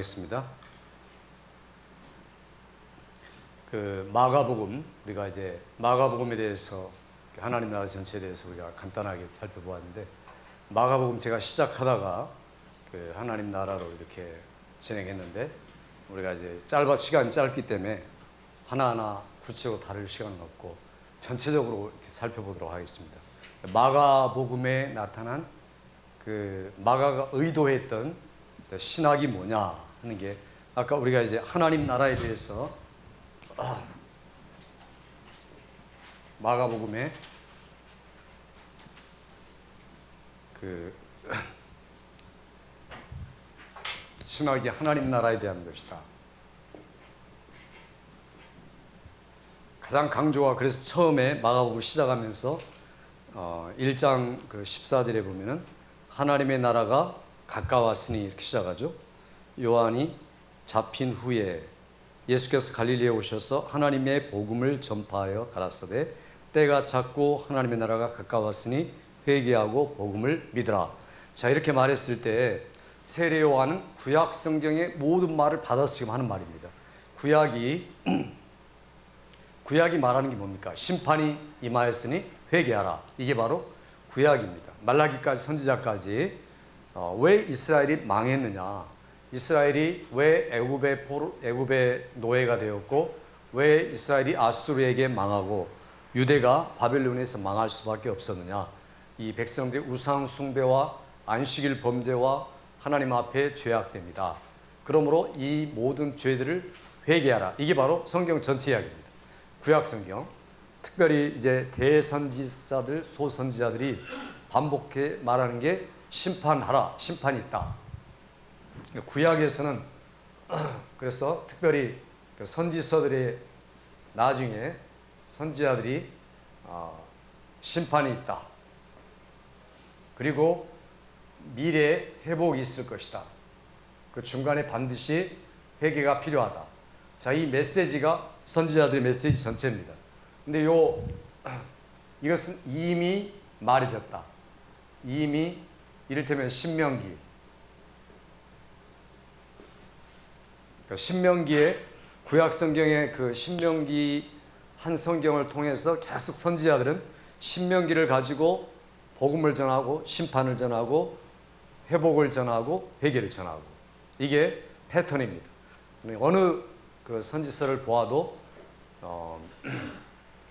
겠습니다. 마가복음, 우리가 이제 마가복음에 대해서 하나님 나라 전체에 대해서 우리가 간단하게 살펴보았는데, 마가복음 제가 시작하다가 하나님 나라로 이렇게 진행했는데, 우리가 이제 시간이 짧기 때문에 하나하나 구체적으로 다룰 시간은 없고 전체적으로 이렇게 살펴보도록 하겠습니다. 마가복음에 나타난 마가가 의도했던 신학이 뭐냐 하는 게, 아까 우리가 이제 하나님 나라에 대해서 마가복음에 신학이 하나님 나라에 대한 것이다. 가장 강조가, 그래서 처음에 마가복음 시작하면서 1장 14절에 보면은 하나님의 나라가 가까웠으니 이렇게 시작하죠. 요한이 잡힌 후에 예수께서 갈릴리에 오셔서 하나님의 복음을 전파하여 가라사대 때가 찼고 하나님의 나라가 가까웠으니 회개하고 복음을 믿으라. 자, 이렇게 말했을 때 세례 요한은 구약 성경의 모든 말을 받아서 지금 하는 말입니다. 구약이 말하는 게 뭡니까? 심판이 임하였으니 회개하라. 이게 바로 구약입니다. 말라기까지 선지자까지 왜 이스라엘이 망했느냐, 이스라엘이 왜 애굽의 노예가 되었고, 왜 이스라엘이 아수르에게 망하고 유대가 바벨론에서 망할 수밖에 없었느냐, 이 백성들의 우상 숭배와 안식일 범죄와 하나님 앞에 죄악됩니다. 그러므로 이 모든 죄들을 회개하라. 이게 바로 성경 전체 이야기입니다. 구약 성경, 특별히 이제 대선지자들, 소선지자들이 반복해 말하는 게 심판하라, 심판이 있다. 구약에서는 그래서 특별히 선지서들의 나중에 선지자들이 심판이 있다, 그리고 미래에 회복이 있을 것이다, 그 중간에 반드시 회개가 필요하다. 자, 이 메시지가 선지자들의 메시지 전체입니다. 근데 이것은 이미 말이 됐다. 이미 이를테면 신명기, 신명기에 구약 성경의 신명기 한 성경을 통해서 계속 선지자들은 신명기를 가지고 복음을 전하고 심판을 전하고 회복을 전하고 회개를 전하고, 이게 패턴입니다. 어느 선지서를 보아도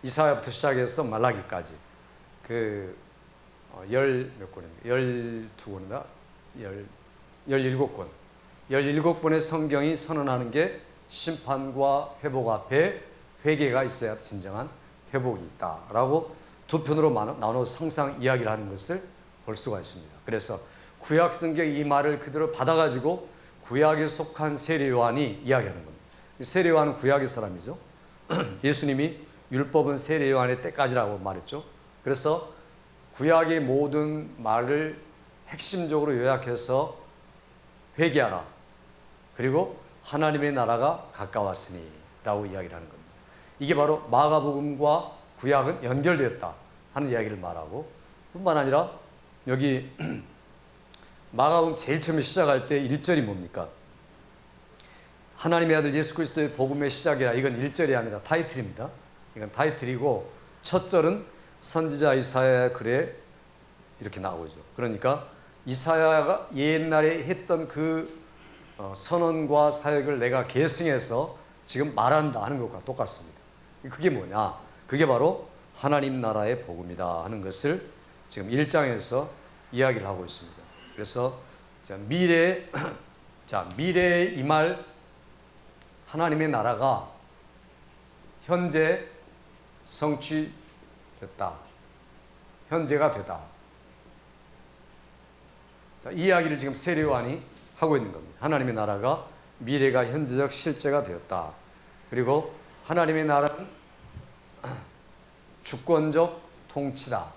이사야부터 시작해서 말라기까지 몇 권입니까? 12권인가? 17권의 성경이 선언하는 게 심판과 회복 앞에 회개가 있어야 진정한 회복이 있다라고 두 편으로 나눠서 항상 이야기를 하는 것을 볼 수가 있습니다. 그래서 구약 성경 이 말을 그대로 받아가지고 구약에 속한 세례 요한이 이야기하는 겁니다. 세례 요한은 구약의 사람이죠. 예수님이 율법은 세례 요한의 때까지라고 말했죠. 그래서 구약의 모든 말을 핵심적으로 요약해서 회개하라, 그리고 하나님의 나라가 가까웠으니 라고 이야기를 하는 겁니다. 이게 바로 마가복음과 구약은 연결되었다 하는 이야기를 말하고, 뿐만 아니라 여기 마가복음 제일 처음에 시작할 때 1절이 뭡니까? 하나님의 아들 예수 그리스도의 복음의 시작이라. 이건 1절이 아니라 타이틀입니다. 이건 타이틀이고, 첫 절은 선지자 이사야의 글에 이렇게 나오죠. 그러니까 이사야가 옛날에 했던 선언과 사역을 내가 계승해서 지금 말한다 하는 것과 똑같습니다. 그게 뭐냐? 그게 바로 하나님 나라의 복음이다 하는 것을 지금 1장에서 이야기를 하고 있습니다. 그래서 미래에 임할 하나님의 나라가 현재 성취됐다, 현재가 되다. 자, 이 이야기를 지금 세례 요한이 하고 있는 겁니다. 하나님의 나라가 미래가 현재적 실제가 되었다. 그리고 하나님의 나라는 주권적 통치다.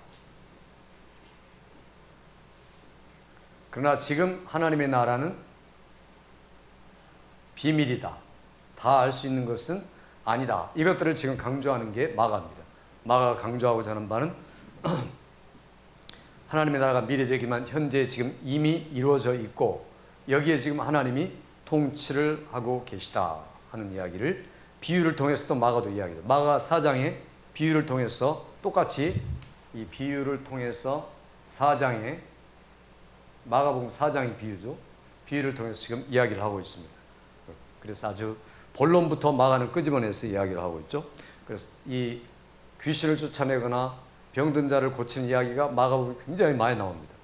그러나 지금 하나님의 나라는 비밀이다. 다 알 수 있는 것은 아니다. 이것들을 지금 강조하는 게 마가입니다. 마가가 강조하고자 하는 바는 하나님의 나라가 미래적이지만 현재 지금 이미 이루어져 있고, 여기에 지금 하나님이 통치를 하고 계시다 하는 이야기를 비유를 통해서도 마가도 이야기해요. 마가 4장의 비유를 통해서 똑같이 이 비유를 통해서 4장에 마가복음 4장의 비유죠. 비유를 통해서 지금 이야기를 하고 있습니다. 그래서 아주 본론부터 마가는 끄집어내서 이야기를 하고 있죠. 그래서 이 귀신을 쫓아내거나 병든 자를 고치는 이야기가 마가복음에 굉장히 많이 나옵니다.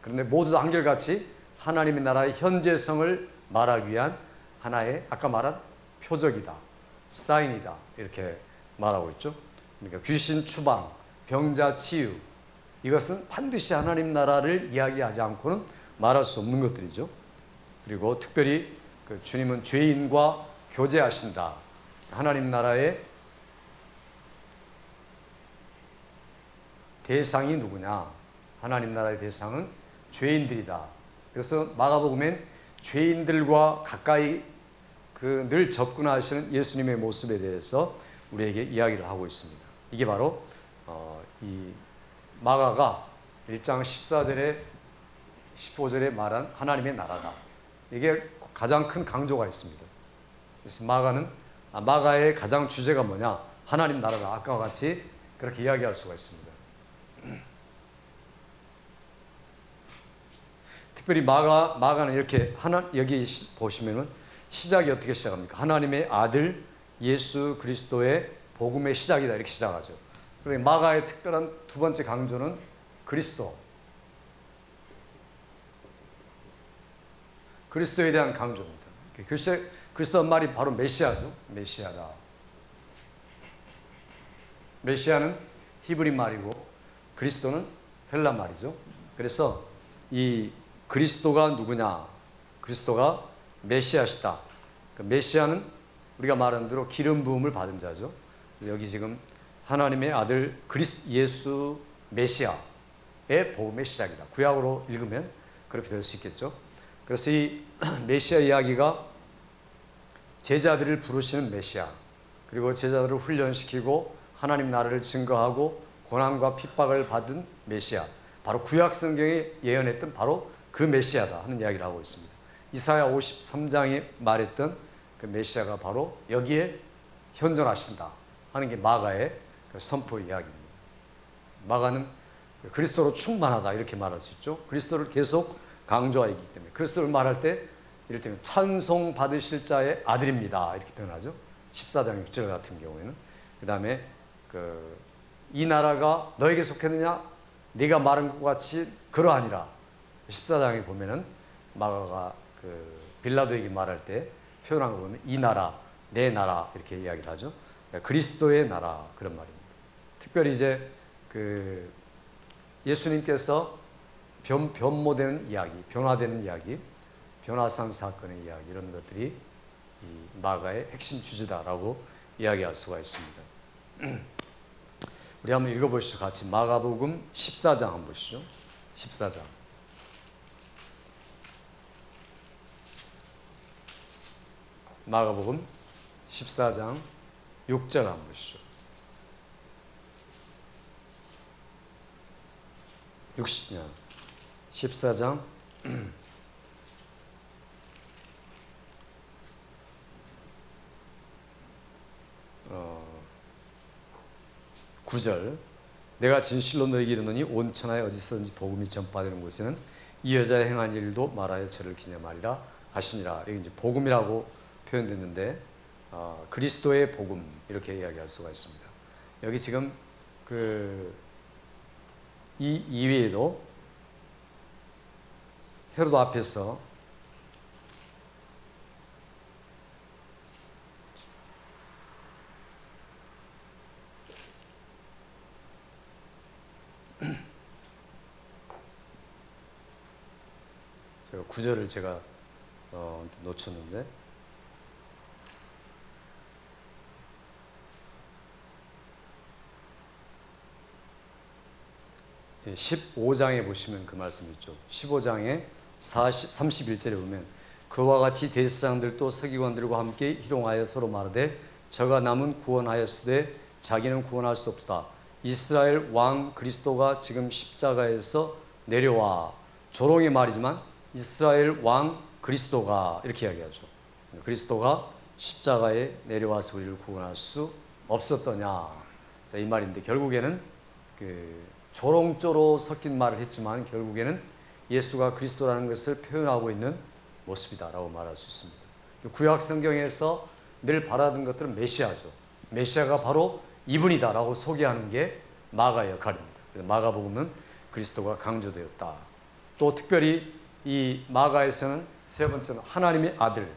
그런데 모두 다 한결같이 하나님의 나라의 현재성을 말하기 위한 하나의 아까 말한 표적이다, 사인이다 이렇게 말하고 있죠. 그러니까 귀신 추방, 병자 치유 이것은 반드시 하나님 나라를 이야기하지 않고는 말할 수 없는 것들이죠. 그리고 특별히 그 주님은 죄인과 교제하신다. 하나님 나라의 대상이 누구냐? 하나님 나라의 대상은 죄인들이다. 그래서 마가복음엔 죄인들과 가까이 늘 접근하시는 예수님의 모습에 대해서 우리에게 이야기를 하고 있습니다. 이게 바로 이 마가가 1장 14절에 15절에 말한 하나님의 나라다. 이게 가장 큰 강조가 있습니다. 그래서 마가의 가장 주제가 뭐냐? 하나님 나라다. 아까와 같이 그렇게 이야기할 수가 있습니다. 특별히 마가는 이렇게 여기 보시면은 시작이 어떻게 시작합니까? 하나님의 아들 예수 그리스도의 복음의 시작이다 이렇게 시작하죠. 그러니까 마가의 특별한 두 번째 강조는 그리스도에 대한 강조입니다. 그리스도는 말이 바로 메시아죠. 메시아다. 메시아는 히브리 말이고 그리스도는 헬라 말이죠. 그래서 이 그리스도가 누구냐? 그리스도가 메시아시다. 메시아는 우리가 말한 대로 기름 부음을 받은 자죠. 여기 지금 하나님의 아들 예수 메시아의 복음의 시작이다. 구약으로 읽으면 그렇게 될 수 있겠죠. 그래서 이 메시아 이야기가 제자들을 부르시는 메시아, 그리고 제자들을 훈련시키고 하나님 나라를 증거하고 고난과 핍박을 받은 메시아, 바로 구약 성경에 예언했던 바로 그 메시아다 하는 이야기를 하고 있습니다. 이사야 53장에 말했던 그 메시아가 바로 여기에 현존하신다 하는 게 마가의 선포 이야기입니다. 마가는 그리스도로 충만하다 이렇게 말할 수 있죠. 그리스도를 계속 강조하기 때문에 그리스도를 말할 때 이를테면 찬송 받으실 자의 아들입니다 이렇게 표현하죠. 14장 6절 같은 경우에는. 그 다음에 이 나라가 너에게 속했느냐? 네가 말한 것 같이 그러하니라. 14장에 보면은 마가가 빌라도에게 말할 때 표현한 거 보면 이 나라, 내 나라 이렇게 이야기를 하죠. 그리스도의 나라 그런 말입니다. 특별히 이제 예수님께서 변모되는 이야기, 변화되는 이야기, 변화산 사건의 이야기 이런 것들이 이 마가의 핵심 주제다라고 이야기할 수가 있습니다. 우리 한번 읽어보시죠. 같이 마가복음 14장 한번 보시죠. 14장. 마가복음 14장 6절 한번 보시죠. 14장 9절. 내가 진실로 너에게 이르노니 온 천하에 어디서든지 복음이 전파되는 곳에는 이 여자의 행한 일도 말하여 저를 기념하리라 하시니라. 이게 이제 복음이라고 표현됐는데 그리스도의 복음 이렇게 이야기할 수가 있습니다. 여기 지금 이 이외에도 헤로도 앞에서 제가 구절을 놓쳤는데 15장에 보시면 그 말씀 있죠. 15장에 31절에 보면 그와 같이 대제사장들도 서기관들과 함께 희롱하여 서로 말하되 저가 남은 구원하였으되 자기는 구원할 수 없다. 이스라엘 왕 그리스도가 지금 십자가에서 내려와. 조롱의 말이지만 이스라엘 왕 그리스도가 이렇게 이야기하죠. 그리스도가 십자가에 내려와서 우리를 구원할 수 없었더냐. 이 말인데 결국에는 조롱조로 섞인 말을 했지만 결국에는 예수가 그리스도라는 것을 표현하고 있는 모습이다라고 말할 수 있습니다. 구약 성경에서 늘 바라던 것들은 메시아죠. 메시아가 바로 이분이다라고 소개하는 게 마가의 역할입니다. 그래서 마가복음은 그리스도가 강조되었다. 또 특별히 이 마가에서는 세 번째는 하나님의 아들,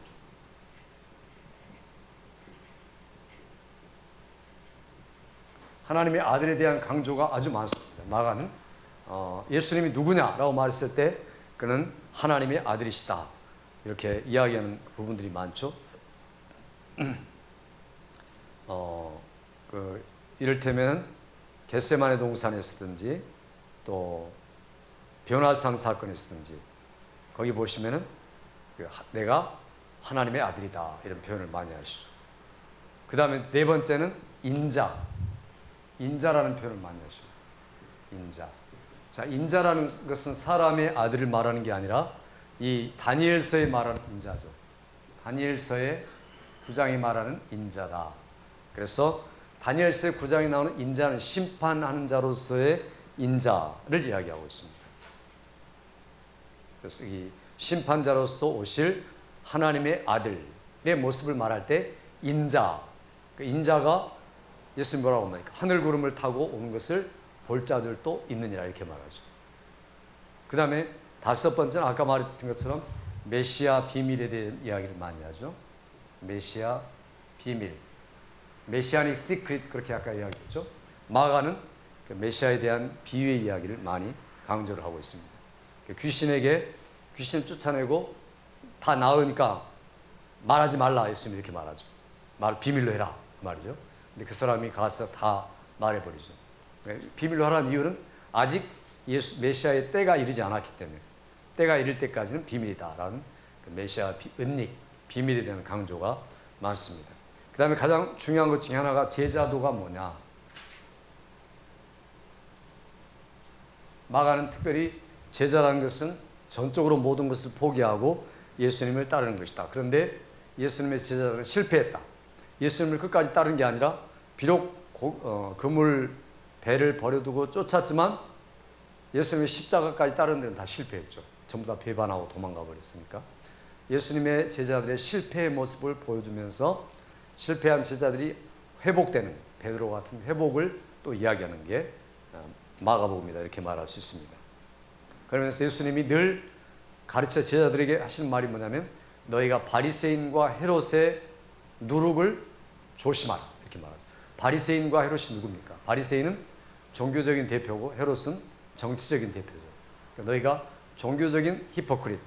하나님의 아들에 대한 강조가 아주 많습니다. 마가는 예수님이 누구냐라고 말했을 때 그는 하나님의 아들이시다 이렇게 이야기하는 부분들이 많죠. 이를테면 겟세마네 동산에서든지 또 변화산 사건에서든지 거기 보시면은 내가 하나님의 아들이다 이런 표현을 많이 하시죠. 그 다음에 네 번째는 인자라는 표현을 많이 하시죠. 인자. 자, 인자라는 것은 사람의 아들을 말하는 게 아니라 이 다니엘서에 말하는 인자죠. 다니엘서의 9장이 말하는 인자다. 그래서 다니엘서의 9장에 나오는 인자는 심판하는 자로서의 인자를 이야기하고 있습니다. 그래서 이 심판자로서 오실 하나님의 아들의 모습을 말할 때 인자, 그 인자가 예수님 뭐라고 합니까? 하늘 구름을 타고 오는 것을 볼 자들도 있느니라 이렇게 말하죠. 그 다음에 다섯 번째는 아까 말했던 것처럼 메시아 비밀에 대한 이야기를 많이 하죠. 메시아 비밀, 메시아닉 시크릿 그렇게 아까 이야기했죠. 마가는 그 메시아에 대한 비유의 이야기를 많이 강조를 하고 있습니다. 귀신을 쫓아내고 다 나으니까 말하지 말라 예수님이 이렇게 말하죠. 말 비밀로 해라 그 말이죠. 근데 그 사람이 가서 다 말해버리죠. 비밀로 하라는 이유는 아직 메시아의 때가 이르지 않았기 때문에 때가 이를 때까지는 비밀이다라는 그 메시아 은닉 비밀에 대한 강조가 많습니다. 그 다음에 가장 중요한 것 중에 하나가 제자도가 뭐냐. 마가는 특별히 제자라는 것은 전적으로 모든 것을 포기하고 예수님을 따르는 것이다. 그런데 예수님의 제자들은 실패했다. 예수님을 끝까지 따른 게 아니라 비록 그물 배를 버려두고 쫓았지만 예수님의 십자가까지 따르는 데는 다 실패했죠. 전부 다 배반하고 도망가 버렸으니까. 예수님의 제자들의 실패의 모습을 보여주면서 실패한 제자들이 회복되는 베드로 같은 회복을 또 이야기하는 게 마가복음이다 이렇게 말할 수 있습니다. 그러면서 예수님이 늘 가르쳐 제자들에게 하시는 말이 뭐냐면 너희가 바리새인과 헤롯의 누룩을 조심하라 이렇게 말하죠. 바리새인과 헤롯이 누굽니까? 바리새인은 종교적인 대표고 헤롯은 정치적인 대표죠. 그러니까 너희가 종교적인 히포크릿,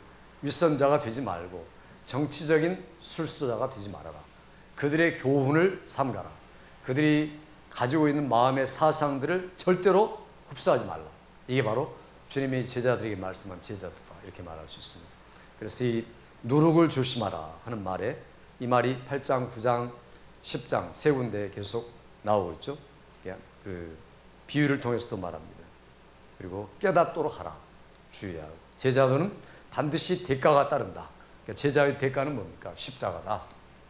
윗선자가 되지 말고 정치적인 술수자가 되지 말아라. 그들의 교훈을 삼가라. 그들이 가지고 있는 마음의 사상들을 절대로 흡수하지 말라. 이게 바로 주님의 제자들에게 말씀한 제자도다 이렇게 말할 수 있습니다. 그래서 이 누룩을 조심하라 하는 말에 이 말이 8장, 9장, 10장 세 군데 계속 나오고 있죠. 그 비유를 통해서도 말합니다. 그리고 깨닫도록 하라. 주의하고. 제자도는 반드시 대가가 따른다. 그러니까 제자의 대가는 뭡니까? 십자가다.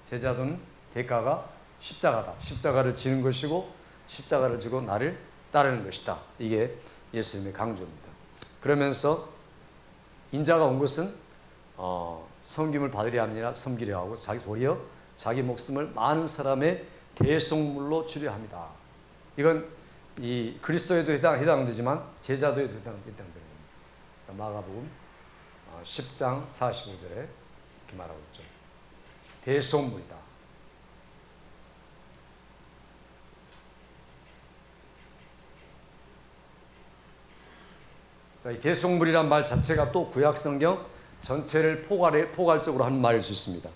제자도는 대가가 십자가다. 십자가를 지는 것이고 십자가를 지고 나를 따르는 것이다. 이게 예수님의 강조입니다. 그러면서 인자가 온 것은 섬김을 받으려 아니라 섬기려 하고 도리어 자기 목숨을 많은 사람의 대속물로 주려 합니다. 이건 이 그리스도에도 해당되지만 제자도에도 해당되는 겁니다. 마가복음 10장 45절에 이렇게 말하고 있죠. 대속물이다. 자, 이 대속물이란 말 자체가 또 구약 성경 전체를 포괄적으로 하는 말일 수 있습니다.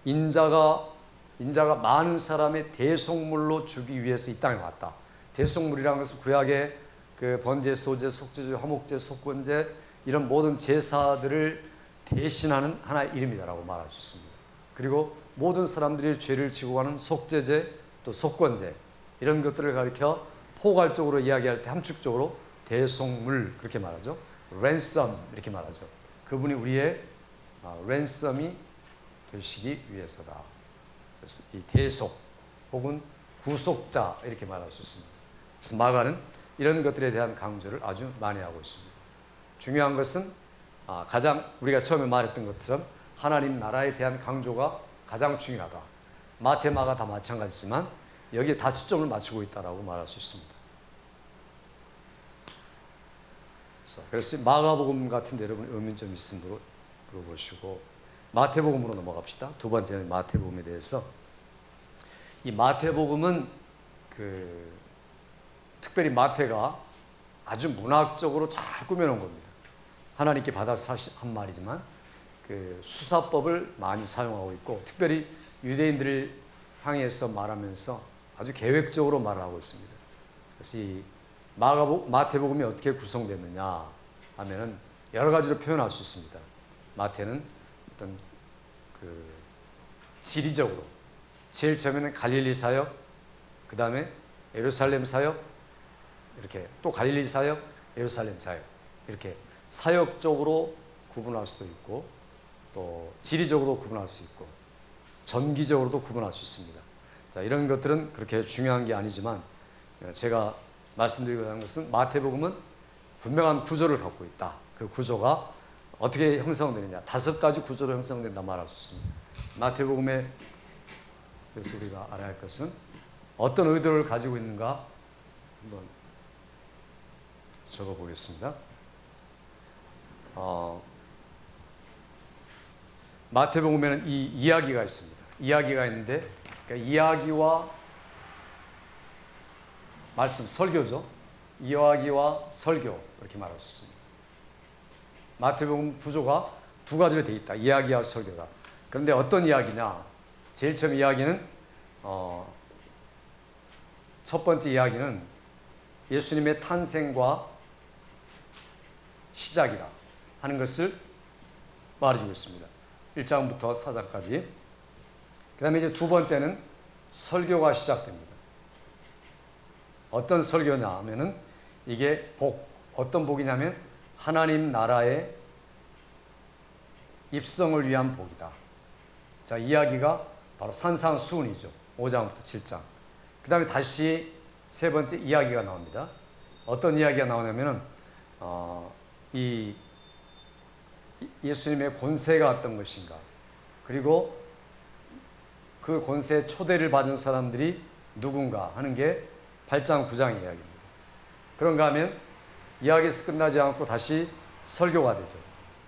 인자가 많은 사람의 대속물로 주기 위해서 이 땅에 왔다. 대속물이라는 것은 구약의 그 번제, 소제, 속죄제, 화목제, 속건제 이런 모든 제사들을 대신하는 하나의 이름이다라고 말할 수 있습니다. 그리고 모든 사람들이 죄를 지고 가는 속죄제, 또 속건제 이런 것들을 가리켜 포괄적으로 이야기할 때 함축적으로 대속물 그렇게 말하죠. 랜섬 이렇게 말하죠. 그분이 우리의 랜섬이 되시기 위해서다. 그래서 이 대속 혹은 구속자 이렇게 말할 수 있습니다. 그래서 마가는 이런 것들에 대한 강조를 아주 많이 하고 있습니다. 중요한 것은 가장 우리가 처음에 말했던 것처럼 하나님 나라에 대한 강조가 가장 중요하다. 마태, 마가 다 마찬가지지만 여기에 다 초점을 맞추고 있다라고 말할 수 있습니다. 그래서 마가복음 같은 데 여러분 의문점 있으면 물어보시고 마태복음으로 넘어갑시다. 두 번째는 마태복음에 대해서. 이 마태복음은 특별히 마태가 아주 문학적으로 잘 꾸며놓은 겁니다. 하나님께 받아서 한 말이지만 수사법을 많이 사용하고 있고 특별히 유대인들을 향해서 말하면서 아주 계획적으로 말을 하고 있습니다. 그래서 이 마태복음이 어떻게 구성됐느냐 하면은 여러 가지로 표현할 수 있습니다. 마태는 어떤 지리적으로 제일 처음에는 갈릴리 사역, 그 다음에 예루살렘 사역, 이렇게 또 갈릴리 사역, 예루살렘 사역 이렇게 사역적으로 구분할 수도 있고 또 지리적으로 구분할 수 있고 전기적으로도 구분할 수 있습니다. 자, 이런 것들은 그렇게 중요한 게 아니지만 제가 말씀드리고자 하는 것은 마태복음은 분명한 구조를 갖고 있다. 그 구조가 어떻게 형성되느냐 5가지 구조로 형성된다 말할 수 있습니다. 마태복음에 그래서 우리가 알아야 할 것은 어떤 의도를 가지고 있는가 한번 적어보겠습니다. 마태복음에는 이 이야기가 있습니다. 이야기가 있는데 그러니까 이야기와 말씀, 설교죠. 이야기와 설교 이렇게 말할 수 있습니다. 마태복음 구조가 두 가지로 되어 있다. 이야기와 설교다. 그런데 어떤 이야기냐? 제일 처음 이야기는 첫 번째 이야기는 예수님의 탄생과 시작이다 하는 것을 말해주고 있습니다. 1장부터 4장까지. 그 다음에 이제 두 번째는 설교가 시작됩니다. 어떤 설교냐 하면은 이게 어떤 복이냐면 하나님 나라의 입성을 위한 복이다. 자, 이야기가 바로 산상수훈이죠. 5장부터 7장. 그 다음에 다시 세 번째 이야기가 나옵니다. 어떤 이야기가 나오냐면은 이 예수님의 권세가 어떤 것인가, 그리고 그 권세의 초대를 받은 사람들이 누군가 하는 게 8장, 9장 이야기입니다. 그런가 하면 이야기에서 끝나지 않고 다시 설교가 되죠.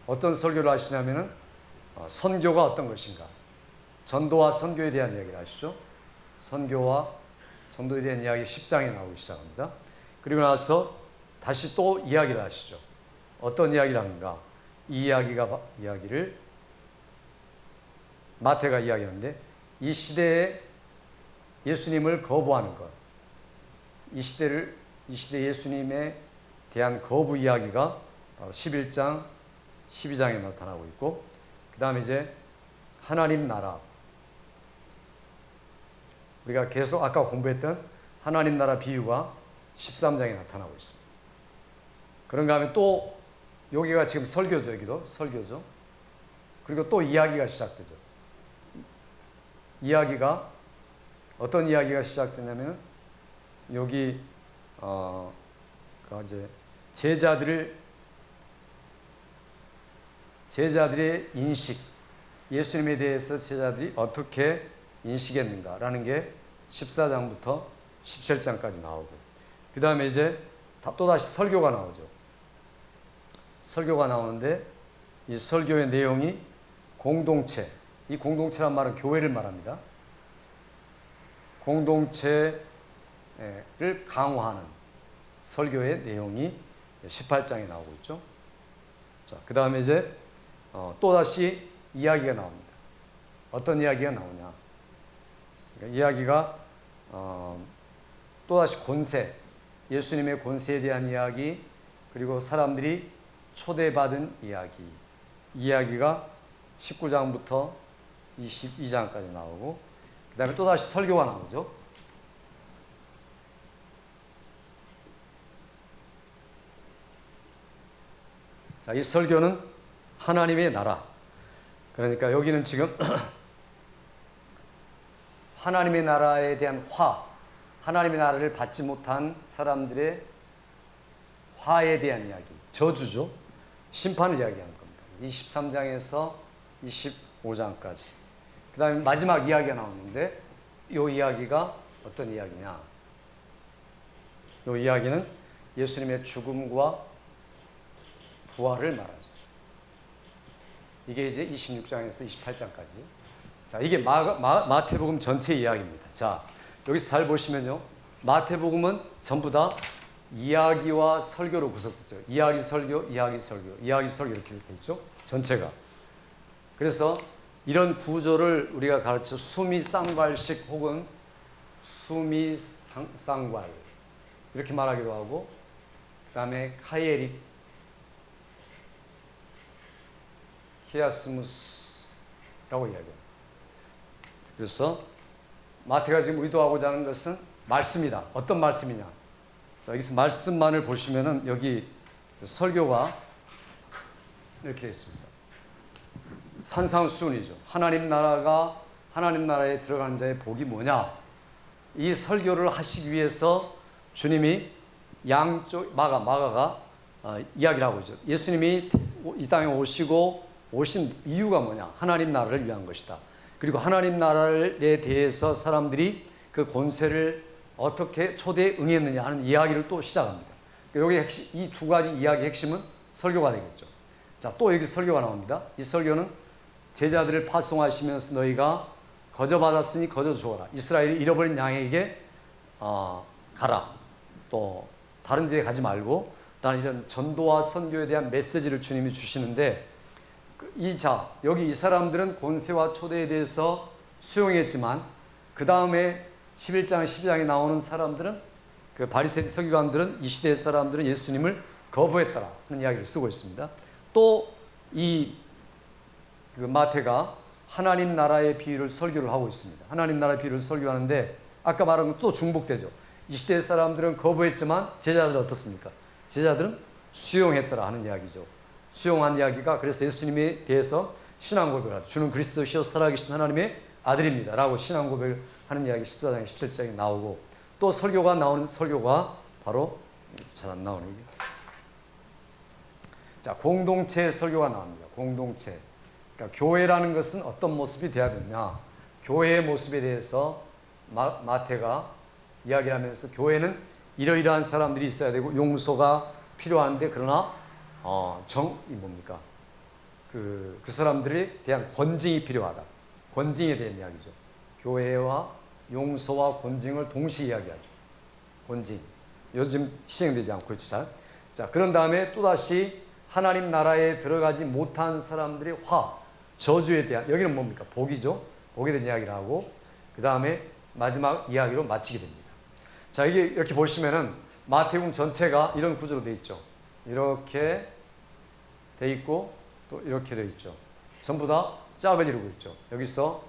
어떤 설교를 하시냐면은 선교가 어떤 것인가, 전도와 선교에 대한 이야기를 하시죠. 선교와 전도에 대한 이야기 10장에 나오기 시작합니다. 그리고 나서 다시 또 이야기를 하시죠. 어떤 이야기를 하는가? 이 이야기를 마태가 이야기하는데 이 시대에 예수님을 거부하는 것, 이 시대 예수님에 대한 거부 이야기가 바로 11장, 12장에 나타나고 있고, 그 다음에 이제 하나님 나라, 우리가 계속 아까 공부했던 하나님 나라 비유가 13장에 나타나고 있습니다. 그런가 하면 또 여기가 지금 설교죠. 여기도 설교죠. 그리고 또 이야기가 시작되죠. 이야기가 어떤 이야기가 시작되냐면 여기 이제 제자들의 인식, 예수님에 대해서 제자들이 어떻게 인식했는가라는 게 14장부터 17장까지 나오고, 그 다음에 이제 또다시 설교가 나오죠. 설교가 나오는데 이 설교의 내용이 공동체, 이 공동체란 말은 교회를 말합니다. 공동체를 강화하는 설교의 내용이 18장에 나오고 있죠. 자, 그 다음에 이제 또다시 이야기가 나옵니다. 어떤 이야기가 나오냐? 그러니까 이야기가 또다시 권세, 예수님의 권세에 대한 이야기, 그리고 사람들이 초대받은 이야기가 19장부터 22장까지 나오고, 그 다음에 또다시 설교가 나오죠. 자, 이 설교는 하나님의 나라, 그러니까 여기는 지금 하나님의 나라에 대한 하나님의 나라를 받지 못한 사람들의 화에 대한 이야기, 저주죠. 심판을 이야기하는 겁니다. 23장에서 25장까지. 그 다음에 마지막 이야기가 나오는데 이 이야기가 어떤 이야기냐. 이 이야기는 예수님의 죽음과 부활을 말하죠. 이게 이제 26장에서 28장까지. 자, 이게 마태복음 전체 이야기입니다. 자, 여기서 잘 보시면요. 마태복음은 전부 다 이야기와 설교로 구성됐죠. 이야기, 설교, 이야기, 설교, 이야기, 설교 이렇게 되어 있죠. 전체가. 그래서 이런 구조를 우리가 가르쳐 수미쌍괄식 혹은 수미쌍괄 이렇게 말하기도 하고, 그 다음에 카이에릭, 히아스무스라고 이야기합니다. 그래서 마태가 지금 의도하고자 하는 것은 말씀이다. 어떤 말씀이냐? 자, 여기서 말씀만을 보시면은 여기 설교가 이렇게 되어 있습니다. 산상수훈이죠. 하나님 나라에 들어가는 자의 복이 뭐냐? 이 설교를 하시기 위해서 주님이 양쪽 마가가 이야기를 하고 있죠. 예수님이 이 땅에 오신 이유가 뭐냐? 하나님 나라를 위한 것이다. 그리고 하나님 나라에 대해서 사람들이 그 권세를 어떻게 초대에 응했느냐 하는 이야기를 또 시작합니다. 여기 이 두 가지 이야기의 핵심은 설교가 되겠죠. 자, 또 여기 설교가 나옵니다. 이 설교는 제자들을 파송하시면서 너희가 거저 받았으니 거저 주어라. 이스라엘이 잃어버린 양에게 가라. 또 다른 데에 가지 말고, 나는 이런 전도와 선교에 대한 메시지를 주님이 주시는데, 여기 이 사람들은 권세와 초대에 대해서 수용했지만 그 다음에 11장, 12장에 나오는 사람들은, 그 바리새인 서기관들은, 이 시대의 사람들은 예수님을 거부했더라 하는 이야기를 쓰고 있습니다. 또 그 마태가 하나님 나라의 비유를 설교를 하고 있습니다. 하나님 나라의 비유를 설교하는데 아까 말한 건 또 중복되죠. 이 시대의 사람들은 거부했지만 제자들은 어떻습니까? 제자들은 수용했더라 하는 이야기죠. 수용한 이야기가, 그래서 예수님에 대해서 신앙 고백을 하죠. 주는 그리스도시요 살아계신 하나님의 아들입니다 라고 신앙 고백을 하는 이야기 14장 17장에 나오고, 또 설교가 바로 잘 안 나오는 게, 자, 공동체 설교가 나옵니다. 공동체. 그러니까 교회라는 것은 어떤 모습이 돼야 되느냐. 교회의 모습에 대해서 마태가 이야기하면서 교회는 이러이러한 사람들이 있어야 되고 용서가 필요한데, 그러나 뭡니까? 그 사람들에 대한 권징이 필요하다. 권징에 대한 이야기죠. 교회와 용서와 권징을 동시에 이야기하죠. 권징. 요즘 시행되지 않고 있죠. 잘. 자, 그런 다음에 또다시 하나님 나라에 들어가지 못한 사람들의 저주에 대한, 여기는 뭡니까? 복이죠. 복에 대한 이야기를 하고, 그 다음에 마지막 이야기로 마치게 됩니다. 자, 이게 이렇게 보시면은 마태복음 전체가 이런 구조로 되어 있죠. 이렇게 돼 있고 또 이렇게 돼 있죠. 전부 다 짝을 이루고 있죠. 여기서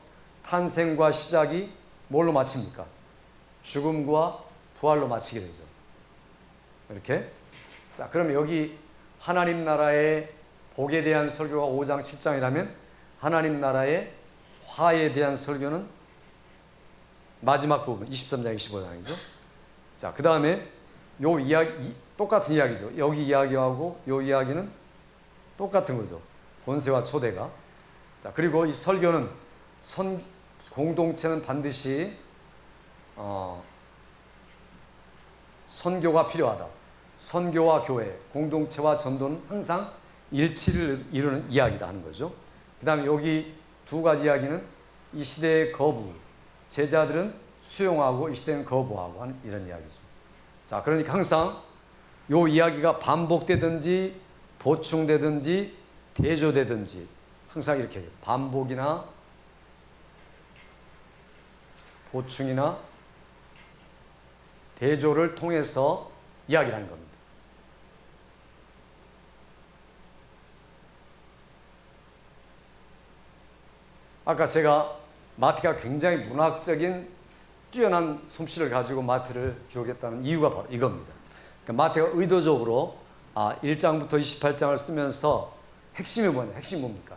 탄생과 시작이 뭘로 마칩니까? 죽음과 부활로 마치게 되죠. 이렇게. 자, 그럼 여기 하나님 나라의 복에 대한 설교가 5장 7장이라면 하나님 나라의 화에 대한 설교는 마지막 부분 23장 25장이죠. 자, 그 다음에 요 이야기 똑같은 이야기죠. 여기 이야기하고 요 이야기는 똑같은 거죠. 권세와 초대가. 자, 그리고 이 설교는 공동체는 반드시 선교가 필요하다. 선교와 교회, 공동체와 전도는 항상 일치를 이루는 이야기다 하는 거죠. 그 다음에 여기 두 가지 이야기는 이 시대의 거부, 제자들은 수용하고 이 시대는 거부하고 하는 이런 이야기죠. 자, 그러니까 항상 요 이야기가 반복되든지 보충되든지 대조되든지 항상 이렇게 반복이나 보충이나 대조를 통해서 이야기를 하는 겁니다. 아까 제가 마태가 굉장히 문학적인 뛰어난 솜씨를 가지고 마태를 기록했다는 이유가 바로 이겁니다. 그러니까 마태가 의도적으로 1장부터 28장을 쓰면서 핵심이 뭐냐? 핵심이 뭡니까?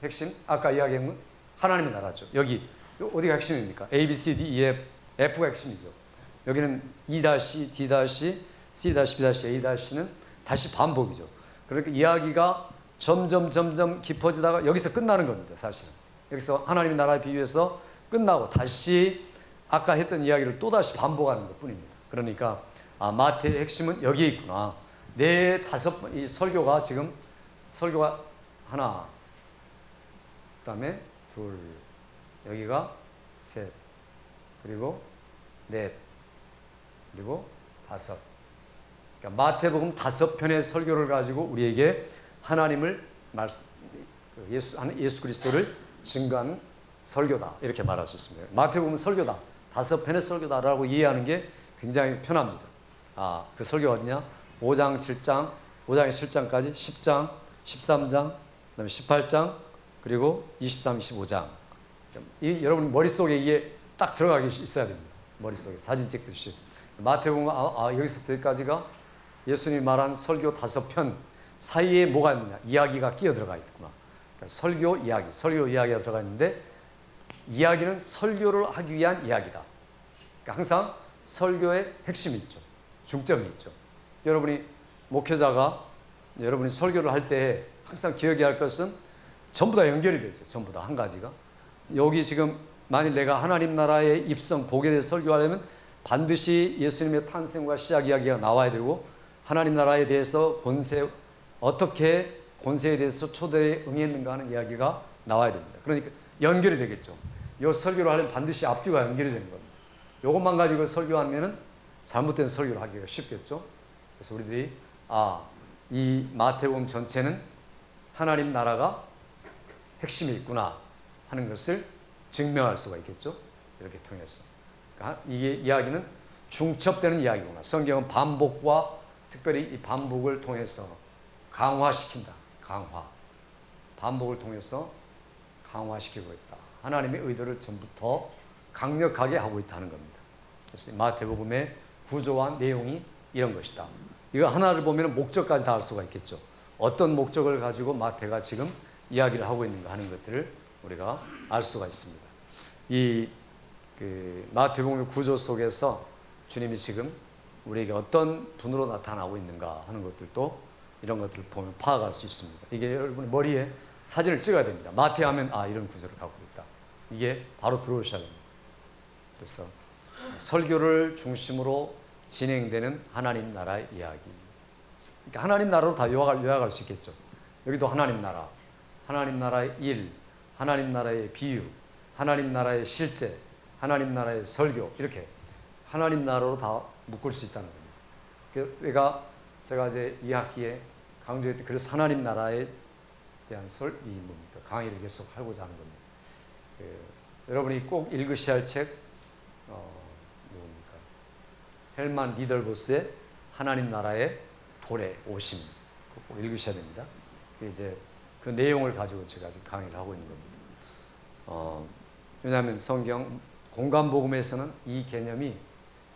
핵심 아까 이야기한 건 하나님의 나라죠. 여기 어디가 핵심입니까? A, B, C, D, E, F가 핵심이죠. 여기는 E-, D-, C-, B-, A-는 다시 반복이죠. 그러니까 이야기가 점점 깊어지다가 여기서 끝나는 겁니다. 사실은 여기서 하나님의 나라에 비유해서 끝나고 다시 아까 했던 이야기를 또다시 반복하는 것 뿐입니다. 그러니까 마태의 핵심은 여기에 있구나. 네 다섯 번 이 설교가 지금 설교가 하나, 그다음에 둘, 여기가 셋, 그리고 넷, 그리고 다섯. 그러니까 마태복음 5편의 설교를 가지고 우리에게 하나님을 예수 그리스도를 증거하는 설교다 이렇게 말할 수 있습니다. 마태복음 설교다, 5편의 설교다라고 이해하는 게 굉장히 편합니다. 그 설교가 어디냐? 5장, 7장, 5장에 7장까지 10장, 13장, 그다음에 18장, 그리고 23, 25장. 여러분 머릿속에 이게 딱 들어가게 있어야 됩니다. 머릿속에 사진 찍듯이. 마태복음 여기서부터 여기까지가 예수님이 말한 설교 5편 사이에 뭐가 있느냐? 이야기가 끼어 들어가 있구나. 그러니까 설교 이야기가 들어가 있는데 이야기는 설교를 하기 위한 이야기다. 그러니까 항상 설교의 핵심이 있죠. 중점이 있죠. 여러분이 목회자가 여러분이 설교를 할 때 항상 기억해야 할 것은 전부 다 연결이 되죠. 전부 다 한 가지가. 여기 지금 만일 내가 하나님 나라의 입성, 복에 대해 설교하려면 반드시 예수님의 탄생과 시작 이야기가 나와야 되고 하나님 나라에 대해서 어떻게 권세에 대해서 초대에 응했는가 하는 이야기가 나와야 됩니다. 그러니까 연결이 되겠죠. 이 설교를 하려면 반드시 앞뒤가 연결이 되는 겁니다. 이것만 가지고 설교하면 잘못된 설교를 하기가 쉽겠죠. 그래서 우리들이 이 마태복음 전체는 하나님 나라가 핵심이 있구나 하는 것을 증명할 수가 있겠죠. 이렇게 통해서. 그러니까 이게 이야기는 중첩되는 이야기구나. 성경은 반복과 특별히 이 반복을 통해서 강화시킨다. 반복을 통해서 강화시키고 있다. 하나님의 의도를 전부 더 강력하게 하고 있다는 겁니다. 그래서 마태복음의 구조와 내용이 이런 것이다. 이거 하나를 보면 목적까지 다 알 수가 있겠죠. 어떤 목적을 가지고 마태가 지금 이야기를 하고 있는가 하는 것들을 우리가 알 수가 있습니다. 이 마태복음의 구조 속에서 주님이 지금 우리에게 어떤 분으로 나타나고 있는가 하는 것들도 이런 것들을 보면 파악할 수 있습니다. 이게 여러분 머리에 사진을 찍어야 됩니다. 마태하면 이런 구조를 갖고 있다. 이게 바로 들어오셔야 됩니다. 그래서 설교를 중심으로 진행되는 하나님 나라의 이야기. 그러니까 하나님 나라로 다 요약할 수 있겠죠. 여기도 하나님 나라, 하나님 나라의 일, 하나님 나라의 비유, 하나님 나라의 실제, 하나님 나라의 설교 이렇게 하나님 나라로 다 묶을 수 있다는 겁니다. 제가 이제 2학기에 강조했던 그래서 하나님 나라에 대한 강의를 계속 하고자 하는 겁니다. 여러분이 꼭 읽으셔야 할 책 누굽니까? 헬만 리덜보스의 하나님 나라의 도래 오심 꼭 읽으셔야 됩니다. 이제 그 내용을 가지고 제가 지금 강의를 하고 있는 겁니다. 왜냐하면 성경 공간복음에서는 이 개념이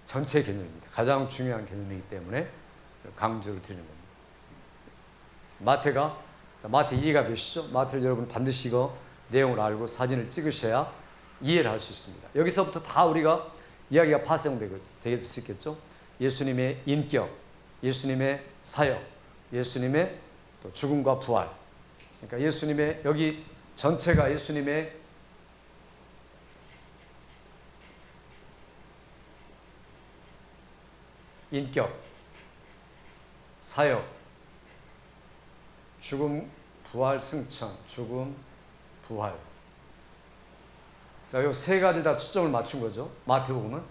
전체 개념입니다. 가장 중요한 개념이기 때문에 강조를 드리는 겁니다. 마태 이해가 되시죠? 마태를 여러분 반드시 이거 내용을 알고 사진을 찍으셔야 이해를 할 수 있습니다. 여기서부터 다 우리가 이야기가 파생될 수 있겠죠? 예수님의 인격, 예수님의 사역, 예수님의 또 죽음과 부활. 그러니까 예수님의 여기 전체가 예수님의 인격, 사역, 죽음, 부활, 승천, 죽음, 부활. 자, 이 세 가지 다 초점을 맞춘 거죠. 마태복음은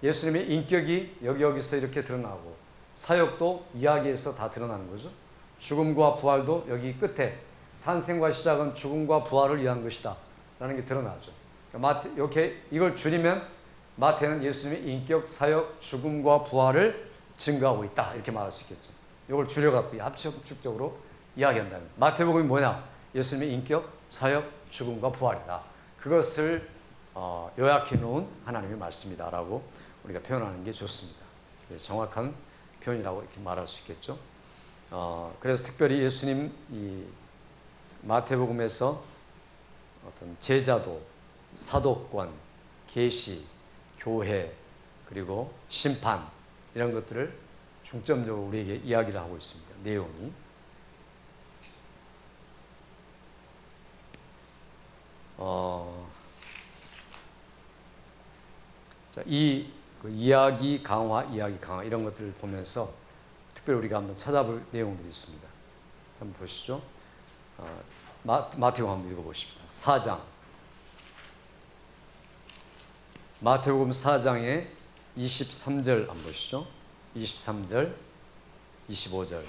예수님의 인격이 여기서 이렇게 드러나고 사역도 이야기에서 다 드러나는 거죠. 죽음과 부활도 여기 끝에 탄생과 시작은 죽음과 부활을 위한 것이다 라는 게 드러나죠. 그러니까 이렇게 이걸 줄이면 마태는 예수님의 인격, 사역, 죽음과 부활을 증거하고 있다 이렇게 말할 수 있겠죠. 이걸 줄여갖고 압축적으로 이야기한다면 마태복음이 뭐냐? 예수님의 인격, 사역, 죽음과 부활이다. 그것을 요약해 놓은 하나님의 말씀이다라고 우리가 표현하는 게 좋습니다. 정확한 표현이라고 이렇게 말할 수 있겠죠. 그래서 특별히 예수님 이 마태복음에서 어떤 제자도, 사도권, 계시, 교회, 그리고 심판 이런 것들을 중점적으로 우리에게 이야기를 하고 있습니다. 내용이. 자, 그 이야기 강화 이런 것들을 보면서 특별히 우리가 한번 찾아볼 내용들이 있습니다. 한번 보시죠. 마태복음 한번 읽어보십시다. 4장. 마태복음 4장의 23절 한번 보시죠. 23절, 25절.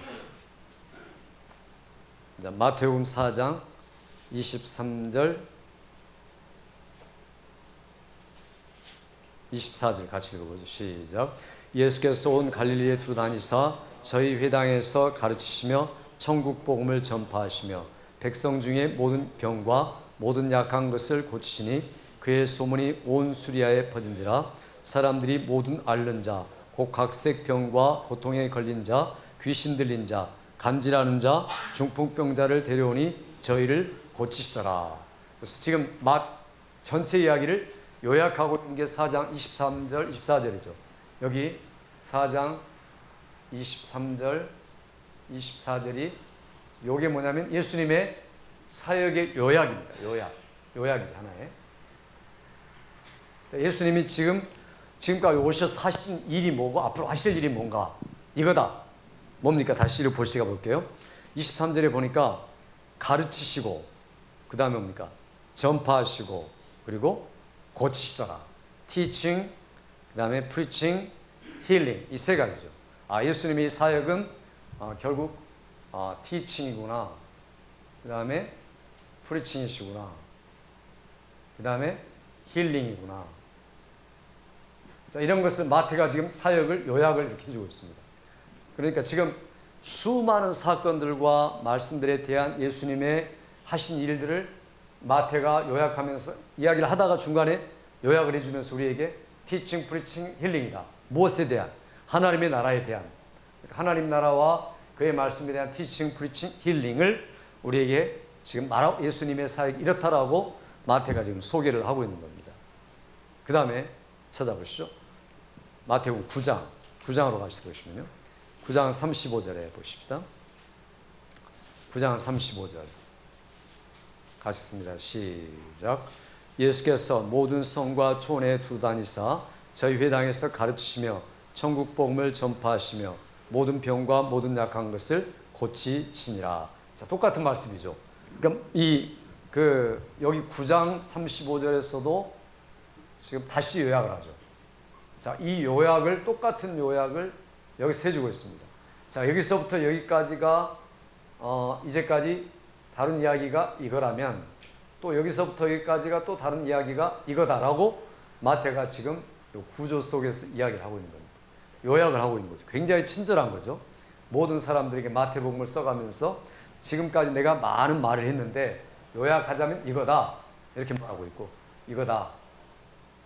자, 마태복음 4장 23절, 24절 같이 읽어보죠. 시작. 예수께서 온 갈릴리에 두루 다니사 저희 회당에서 가르치시며 천국 복음을 전파하시며 백성 중에 모든 병과 모든 약한 것을 고치시니 그의 소문이 온 수리아에 퍼진지라. 사람들이 모든 앓는 자, 곧 각색 병과 고통에 걸린 자, 귀신 들린 자, 간질하는 자, 중풍병자를 데려오니 저희를 고치시더라. 그래서 지금 전체 이야기를 요약하고 있는 게 4장 23절, 24절이죠. 여기 4장 23절, 24절이 요게 뭐냐면 예수님의 사역의 요약입니다. 요약이죠, 하나의. 예수님이 지금까지 오셔서 하신 일이 뭐고 앞으로 하실 일이 뭔가 이거다. 뭡니까? 다시 읽어보시가 볼게요. 23절에 보니까 가르치시고 그 다음에 뭡니까? 전파하시고 그리고 고치시더라. teaching, 그 다음에 preaching, healing 이 세 가지죠. 예수님의 사역은 결국 teaching이구나. 그 다음에 preaching이시구나. 그 다음에 힐링이구나. 자, 이런 것을 마태가 지금 사역을 요약을 이렇게 해주고 있습니다. 그러니까 지금 수많은 사건들과 말씀들에 대한 예수님의 하신 일들을 마태가 요약하면서 이야기를 하다가 중간에 요약을 해주면서 우리에게 teaching, preaching, healing이다. 무엇에 대한? 하나님의 나라에 대한. 하나님 나라와 그의 말씀에 대한 teaching, preaching, healing을 우리에게 지금 예수님의 사역이 이렇다라고 마태가 지금 소개를 하고 있는 겁니다. 그 다음에 찾아보시죠. 마태복음 9장으로 가시 보시면요. 9장 35절에 보십시다. 9장 35절 가셨습니다. 시작. 예수께서 모든 성과 촌에 두루 다니사 저희 회당에서 가르치시며 천국 복음을 전파하시며 모든 병과 모든 약한 것을 고치시니라. 자, 똑같은 말씀이죠. 그러니까 여기 9장 35절에서도 지금 다시 요약을 하죠. 자, 이 요약을, 똑같은 요약을 여기서 해주고 있습니다. 자, 여기서부터 여기까지가, 이제까지 다른 이야기가 이거라면, 또 여기서부터 여기까지가 또 다른 이야기가 이거다라고 마태가 지금 이 구조 속에서 이야기를 하고 있는 겁니다. 요약을 하고 있는 거죠. 굉장히 친절한 거죠. 모든 사람들에게 마태복음을 써가면서 지금까지 내가 많은 말을 했는데 요약하자면 이거다. 이렇게 말하고 있고, 이거다.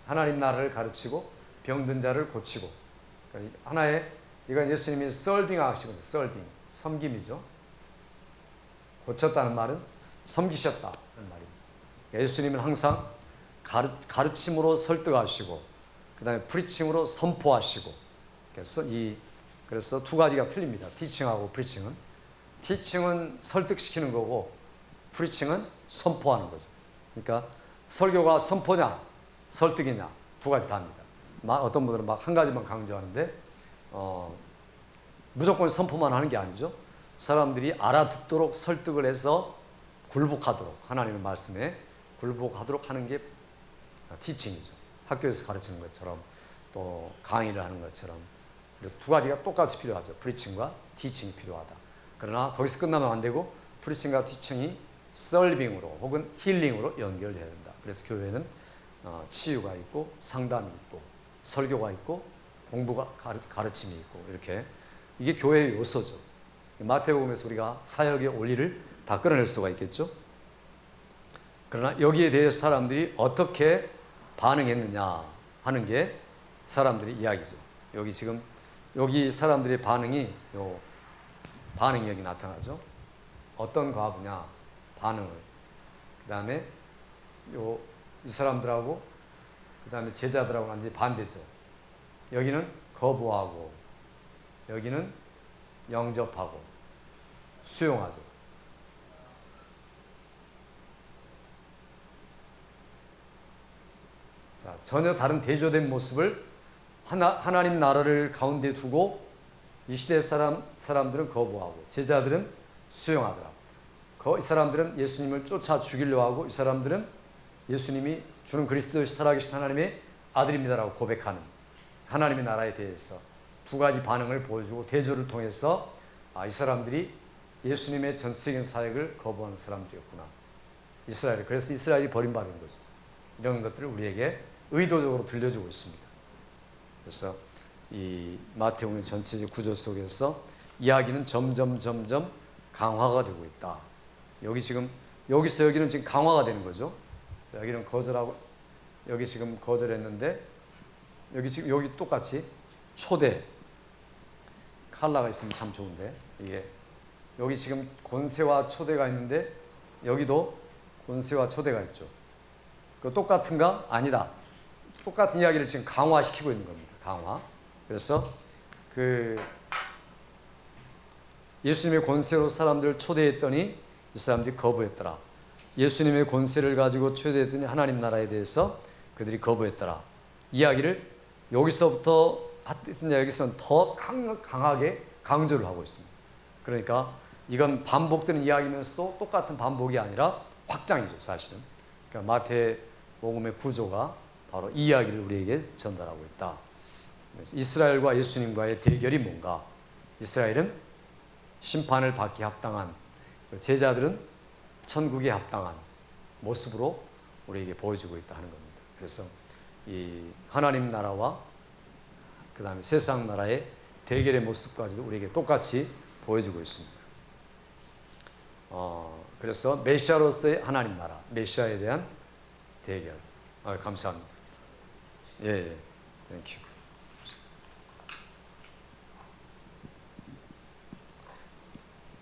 하나님 나라를 가르치고 병든 자를 고치고. 그러니까 하나의, 이건 예수님이 서빙 하시거든요. 서빙. 섬김이죠. 고쳤다는 말은 섬기셨다는 말입니다. 그러니까 예수님은 항상 가르침으로 설득하시고, 그 다음에 프리칭으로 선포하시고. 그래서 두 가지가 틀립니다. 티칭하고 프리칭은. 티칭은 설득시키는 거고, 프리칭은 선포하는 거죠. 그러니까 설교가 선포냐, 설득이냐, 두 가지 다입니다. 어떤 분들은 막 한 가지만 강조하는데, 무조건 선포만 하는 게 아니죠. 사람들이 알아듣도록 설득을 해서 굴복하도록, 하나님의 말씀에 굴복하도록 하는 게 티칭이죠. 학교에서 가르치는 것처럼, 또 강의를 하는 것처럼. 두 가지가 똑같이 필요하죠. 프리칭과 티칭이 필요하다. 그러나 거기서 끝나면 안 되고, 프리칭과 티칭이 설빙으로 혹은 힐링으로 연결돼야 된다. 그래서 교회는 치유가 있고, 상담이 있고, 설교가 있고, 공부가 가르침이 있고, 이렇게 이게 교회의 요소죠. 마태복음에서 우리가 사역의 원리를 다 끌어낼 수가 있겠죠. 그러나 여기에 대해서 사람들이 어떻게 반응했느냐 하는 게 사람들의 이야기죠. 여기 사람들의 반응이 여기 나타나죠. 어떤 과부냐, 반응을. 그 다음에 이 사람들하고 그 다음에 제자들하고 완전히 반대죠. 여기는 거부하고 여기는 영접하고 수용하죠. 자, 전혀 다른 대조된 모습을 하나님 나라를 가운데 두고 이 시대 사람들은 거부하고 제자들은 수용하더라. 이 사람들은 예수님을 쫓아 죽이려 하고 이 사람들은 예수님이 주는 그리스도의 살아계신 하나님의 아들입니다라고 고백하는 하나님의 나라에 대해서 두 가지 반응을 보여주고 대조를 통해서 이 사람들이 예수님의 전적인 사역을 거부하는 사람들이었구나. 그래서 이스라엘이 버림받은 거죠. 이런 것들을 우리에게 의도적으로 들려주고 있습니다. 그래서 이 마태복음 전체적 구조 속에서 이야기는 점점 강화가 되고 있다. 여기는 지금 강화가 되는 거죠. 여기는 거절하고 여기 지금 거절했는데 여기 똑같이 초대 칼라가 있으면 참 좋은데 이게 여기 지금 권세와 초대가 있는데 여기도 권세와 초대가 있죠. 그 똑같은가? 아니다. 똑같은 이야기를 지금 강화시키고 있는 겁니다. 강화. 그래서 예수님의 권세로 사람들을 초대했더니 이 사람들이 거부했더라. 예수님의 권세를 가지고 초대했더니 하나님 나라에 대해서 그들이 거부했더라. 이야기를 여기서부터 여기서는 더 강하게 강조를 하고 있습니다. 그러니까 이건 반복되는 이야기면서도 똑같은 반복이 아니라 확장이죠, 사실은. 그러니까 마태복음의 구조가 바로 이 이야기를 우리에게 전달하고 있다. 이스라엘과 예수님과의 대결이 뭔가? 이스라엘은 심판을 받기 합당한, 제자들은 천국에 합당한 모습으로 우리에게 보여주고 있다 하는 겁니다. 그래서 이 하나님 나라와 그 다음에 세상 나라의 대결의 모습까지도 우리에게 똑같이 보여주고 있습니다. 그래서 메시아로서의 하나님 나라, 메시아에 대한 대결. 감사합니다. 예, 땡큐.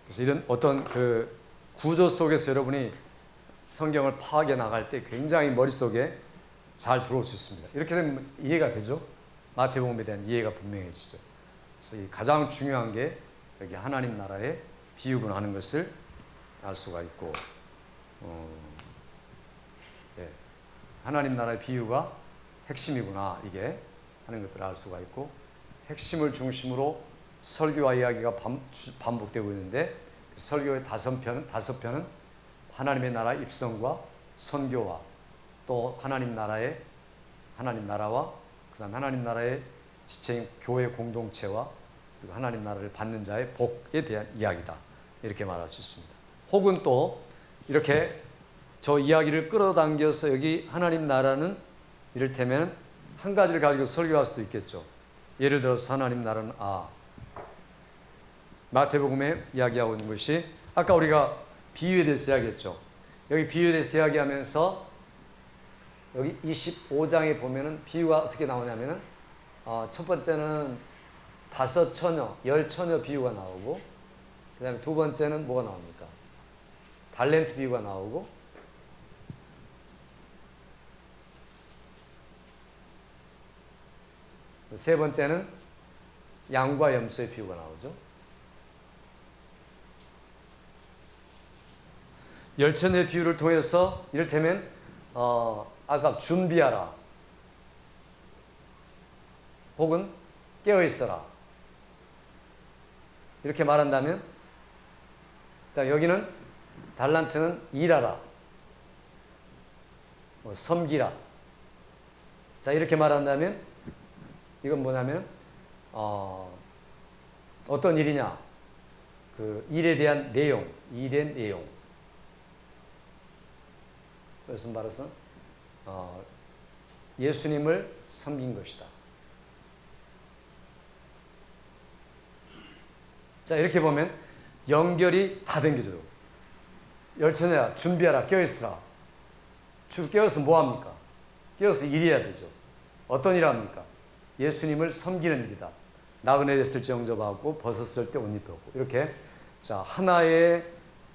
그래서 이런 어떤 그 구조 속에서 여러분이 성경을 파악해 나갈 때 굉장히 머릿속에 잘 들어올 수 있습니다. 이렇게 되면 이해가 되죠? 마태복음에 대한 이해가 분명해지죠. 그래서 이 가장 중요한 게 여기 하나님 나라의 비유구나 하는 것을 알 수가 있고, 예, 하나님 나라의 비유가 핵심이구나 이게 하는 것들을 알 수가 있고, 핵심을 중심으로 설교와 이야기가 반복되고 있는데 설교의 다섯 편은 하나님의 나라 입성과 선교와 또 하나님 나라와 그다음 하나님 나라의 지체인 교회 공동체와 그리고 하나님 나라를 받는 자의 복에 대한 이야기다. 이렇게 말할 수 있습니다. 혹은 또 이렇게 저 이야기를 끌어당겨서 여기 하나님 나라는 이를테면 한 가지를 가지고 설교할 수도 있겠죠. 예를 들어서 하나님 나라는 마태복음에 이야기하고 있는 것이 아까 우리가 비유에 대해서 이야기했죠. 여기 비유에 대해서 이야기하면서 여기 25장에 보면은 비유가 어떻게 나오냐면은 첫 번째는 5처녀, 10처녀 비유가 나오고 그 다음에 두 번째는 뭐가 나옵니까? 달란트 비유가 나오고 세 번째는 양과 염소의 비유가 나오죠. 10처녀의 비유를 통해서 이를테면 아까 준비하라 혹은 깨어있어라 이렇게 말한다면 여기는 달란트는 일하라 섬기라 자 이렇게 말한다면 이건 뭐냐면 어떤 일이냐 그 일에 대한 내용 일의 내용 그것은 말해서 예수님을 섬긴 것이다. 자 이렇게 보면 연결이 다 당겨져요. 10처녀야 준비하라 깨어있으라. 깨어서 뭐합니까? 깨어서 일해야 되죠. 어떤 일 합니까? 예수님을 섬기는 일이다. 나그네 됐을 때 영접하고 벗었을 때 옷 입혔고 이렇게 자 하나의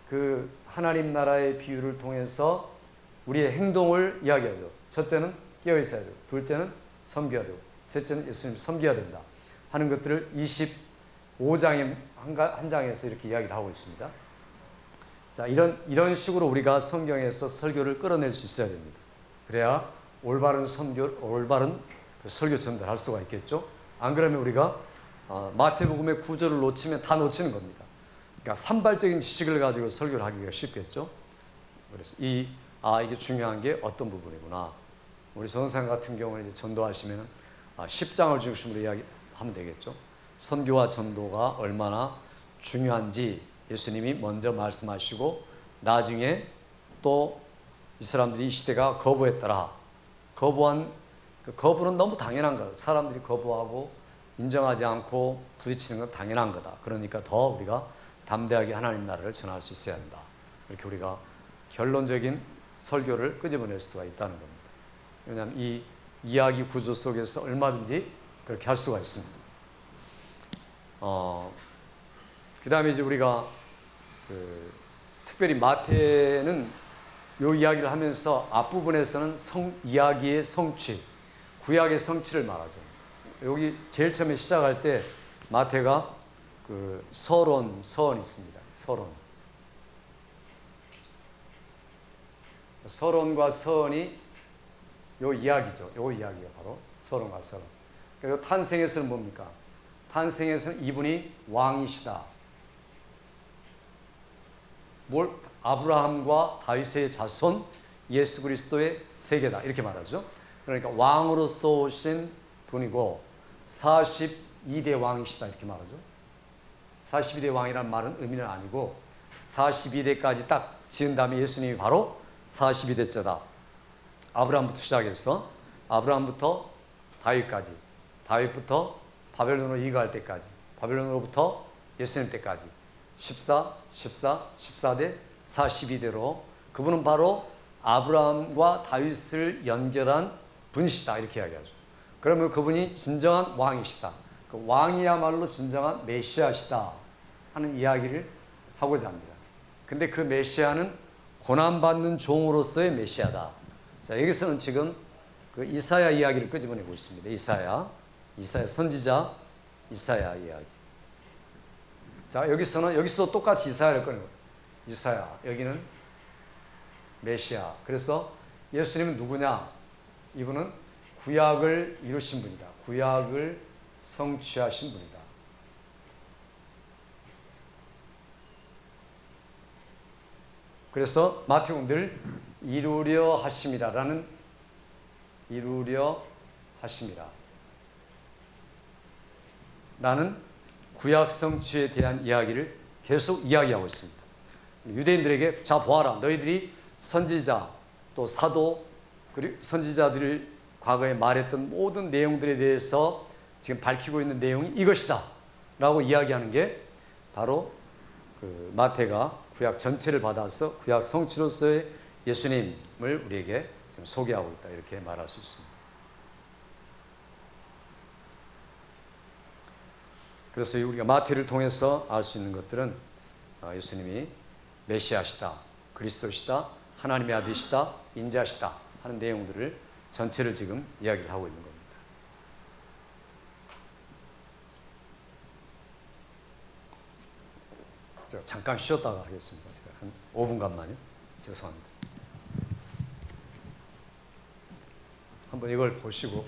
그 하나님 나라의 비유를 통해서 우리의 행동을 이야기하죠. 첫째는 깨어 있어야 되고, 둘째는 섬겨야 되고, 셋째는 예수님 섬겨야 된다 하는 것들을 25장의 한 장에서 이렇게 이야기를 하고 있습니다. 자, 이런 식으로 우리가 성경에서 설교를 끌어낼 수 있어야 됩니다. 그래야 올바른 설교 전달할 수가 있겠죠. 안 그러면 우리가 마태복음의 구절을 놓치면 다 놓치는 겁니다. 그러니까 산발적인 지식을 가지고 설교를 하기가 쉽겠죠. 그래서 이게 중요한 게 어떤 부분이구나. 우리 전도사님 같은 경우는 이제 전도하시면 10장을 중심으로 이야기하면 되겠죠. 선교와 전도가 얼마나 중요한지 예수님이 먼저 말씀하시고, 나중에 또 이 사람들이 이 시대가 거부했더라. 거부는 너무 당연한 거다. 사람들이 거부하고 인정하지 않고 부딪히는 건 당연한 거다. 그러니까 더 우리가 담대하게 하나님 나라를 전할 수 있어야 한다. 이렇게 우리가 결론적인 설교를 끄집어낼 수가 있다는 겁니다. 왜냐하면 이 이야기 구조 속에서 얼마든지 그렇게 할 수가 있습니다. 그 다음에 이제 우리가 특별히 마태는 이 이야기를 하면서 앞부분에서는 이야기의 성취, 구약의 성취를 말하죠. 여기 제일 처음에 시작할 때 마태가 서론이 있습니다. 서론과 서언이 요 이야기죠. 요 이야기가 바로 서론과 서론. 그리고 탄생에서는 뭡니까? 탄생에서는 이분이 왕이시다. 아브라함과 다윗의 자손 예수 그리스도의 세계다. 이렇게 말하죠. 그러니까 왕으로서 오신 분이고 42대 왕이시다. 이렇게 말하죠. 42대 왕이란 말은 의미는 아니고 42대까지 딱 지은 다음에 예수님이 바로 42대째다. 아브라함부터 시작해서 아브라함부터 다윗까지, 다윗부터 바벨론으로 이가할 때까지, 바벨론으로부터 예수님 때까지 14대 42대로 그분은 바로 아브라함과 다윗을 연결한 분이시다. 이렇게 이야기하죠. 그러면 그분이 진정한 왕이시다. 그 왕이야말로 진정한 메시아시다 하는 이야기를 하고자 합니다. 근데 그 메시아는 고난받는 종으로서의 메시아다. 자, 여기서는 지금 그 이사야 이야기를 끄집어내고 있습니다. 이사야 선지자 이사야 이야기. 자, 여기서도 똑같이 이사야를 꺼내고, 이사야, 여기는 메시아. 그래서 예수님은 누구냐? 이분은 구약을 이루신 분이다. 구약을 성취하신 분이다. 그래서 마태복음 늘 이루려 하심이라 라는 구약 성취에 대한 이야기를 계속 이야기하고 있습니다. 유대인들에게 자 보아라, 너희들이 선지자 또 사도 그리고 선지자들이 과거에 말했던 모든 내용들에 대해서 지금 밝히고 있는 내용이 이것이다 라고 이야기하는 게 바로 그 마태가 구약 전체를 받아서 구약 성취로서의 예수님을 우리에게 지금 소개하고 있다, 이렇게 말할 수 있습니다. 그래서 우리가 마태를 통해서 알 수 있는 것들은 예수님이 메시아시다, 그리스도시다, 하나님의 아들이시다, 인자시다 하는 내용들을 전체를 지금 이야기를 하고 있는 겁니다. 제가 잠깐 쉬었다가 하겠습니다. 제가 한 5분간만요. 죄송합니다. 한번 이걸 보시고